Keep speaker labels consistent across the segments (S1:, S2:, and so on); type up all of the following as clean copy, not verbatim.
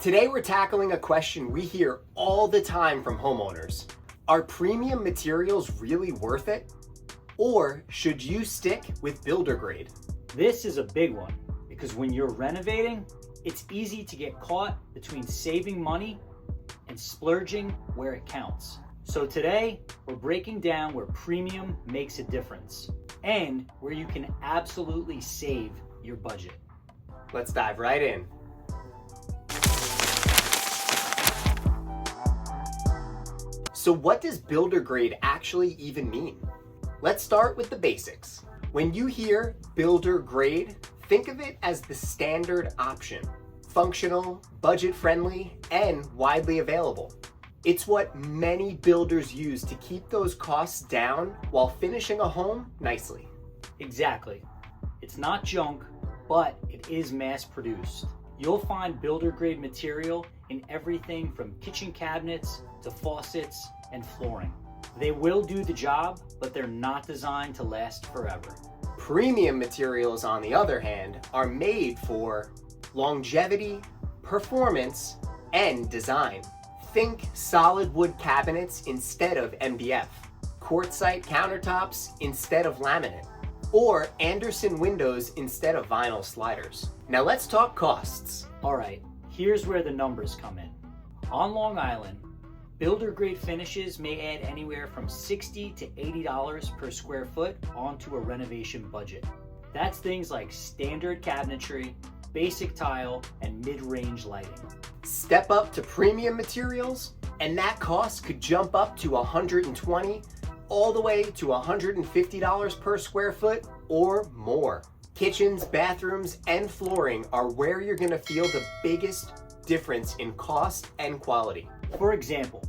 S1: Today we're tackling a question we hear all the time from homeowners. Are premium materials really worth it? Or should you stick with builder grade?
S2: This is a big one because when you're renovating, it's easy to get caught between saving money and splurging where it counts. So today, we're breaking down where premium makes a difference and where you can absolutely save your budget.
S1: Let's dive right in. So what does builder grade actually even mean? Let's start with the basics. When you hear builder grade, think of it as the standard option. Functional, budget-friendly, and widely available. It's what many builders use to keep those costs down while finishing a home nicely.
S2: Exactly. It's not junk, but it is mass-produced. You'll find builder grade material in everything from kitchen cabinets to faucets and flooring. They will do the job, but they're not designed to last forever.
S1: Premium materials, on the other hand, are made for longevity, performance, and design. Think solid wood cabinets instead of MDF, quartzite countertops instead of laminate, or Andersen windows instead of vinyl sliders. Now let's talk costs.
S2: All right, here's where the numbers come in. On Long Island, builder grade finishes may add anywhere from $60 to $80 per square foot onto a renovation budget. That's things like standard cabinetry, basic tile, and mid-range lighting.
S1: Step up to premium materials, and that cost could jump up to $120 all the way to $150 per square foot or more. Kitchens, bathrooms, and flooring are where you're gonna feel the biggest difference in cost and quality.
S2: For example,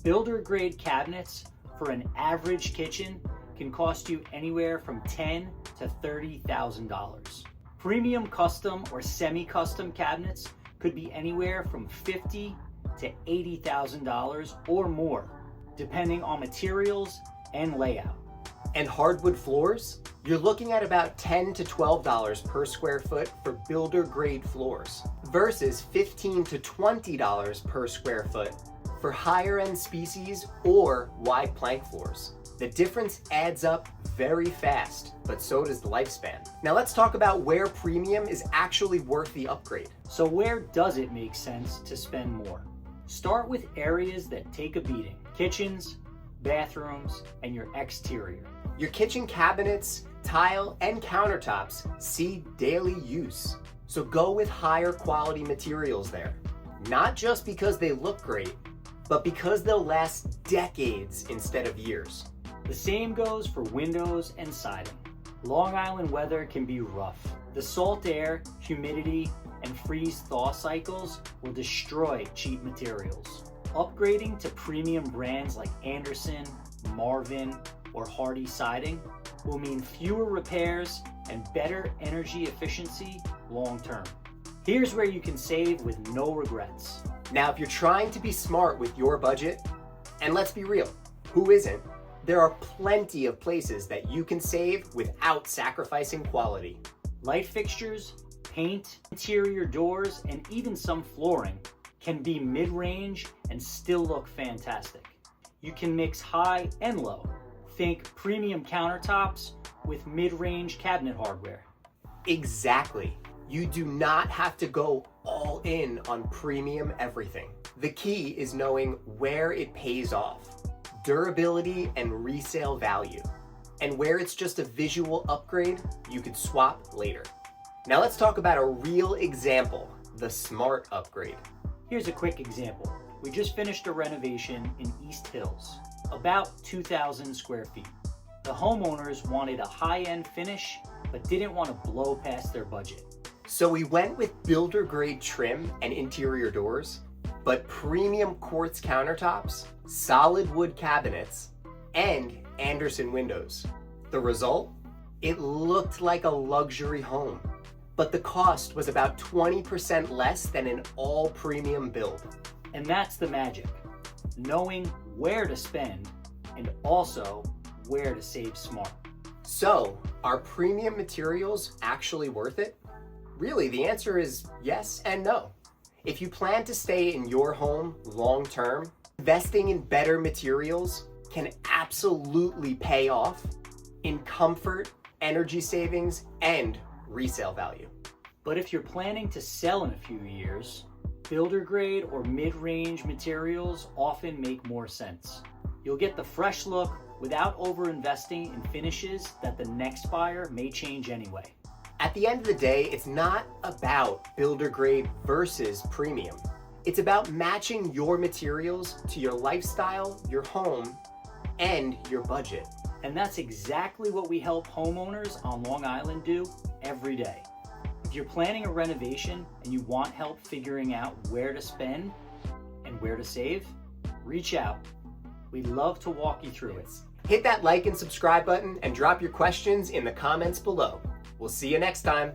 S2: builder grade cabinets for an average kitchen can cost you anywhere from $10,000 to $30,000. Premium custom or semi-custom cabinets could be anywhere from $50,000 to $80,000 or more, depending on materials and layout.
S1: And hardwood floors? You're looking at about $10 to $12 per square foot for builder grade floors versus $15 to $20 per square foot for higher end species or wide plank floors. The difference adds up very fast, but so does the lifespan. Now let's talk about where premium is actually worth the upgrade.
S2: So where does it make sense to spend more? Start with areas that take a beating: kitchens, bathrooms, and your exterior.
S1: Your kitchen cabinets, tile, and countertops see daily use. So go with higher quality materials there. Not just because they look great, but because they'll last decades instead of years.
S2: The same goes for windows and siding. Long Island weather can be rough. The salt air, humidity, and freeze-thaw cycles will destroy cheap materials. Upgrading to premium brands like Andersen, Marvin, or Hardy siding will mean fewer repairs and better energy efficiency long-term. Here's where you can save with no regrets.
S1: Now, if you're trying to be smart with your budget, and let's be real, who isn't? There are plenty of places that you can save without sacrificing quality.
S2: Light fixtures, paint, interior doors, and even some flooring can be mid-range and still look fantastic. You can mix high and low. Think premium countertops with mid-range cabinet hardware.
S1: Exactly. You do not have to go all in on premium everything. The key is knowing where it pays off. Durability and resale value. And where it's just a visual upgrade, you could swap later. Now let's talk about a real example, the smart upgrade.
S2: Here's a quick example. We just finished a renovation in East Hills, about 2,000 square feet. The homeowners wanted a high-end finish, but didn't want to blow past their budget.
S1: So we went with builder grade trim and interior doors, but premium quartz countertops, solid wood cabinets, and Andersen windows. The result? It looked like a luxury home, but the cost was about 20% less than an all premium build.
S2: And that's the magic, knowing where to spend and also where to save smart.
S1: So, are premium materials actually worth it? Really, the answer is yes and no. If you plan to stay in your home long term, investing in better materials can absolutely pay off in comfort, energy savings, and resale value.
S2: But if you're planning to sell in a few years, builder grade or mid-range materials often make more sense. You'll get the fresh look without over-investing in finishes that the next buyer may change anyway.
S1: At the end of the day, it's not about builder grade versus premium. It's about matching your materials to your lifestyle, your home, and your budget.
S2: And that's exactly what we help homeowners on Long Island do every day. If you're planning a renovation and you want help figuring out where to spend and where to save, reach out. We'd love to walk you through it.
S1: Hit that like and subscribe button and drop your questions in the comments below. We'll see you next time.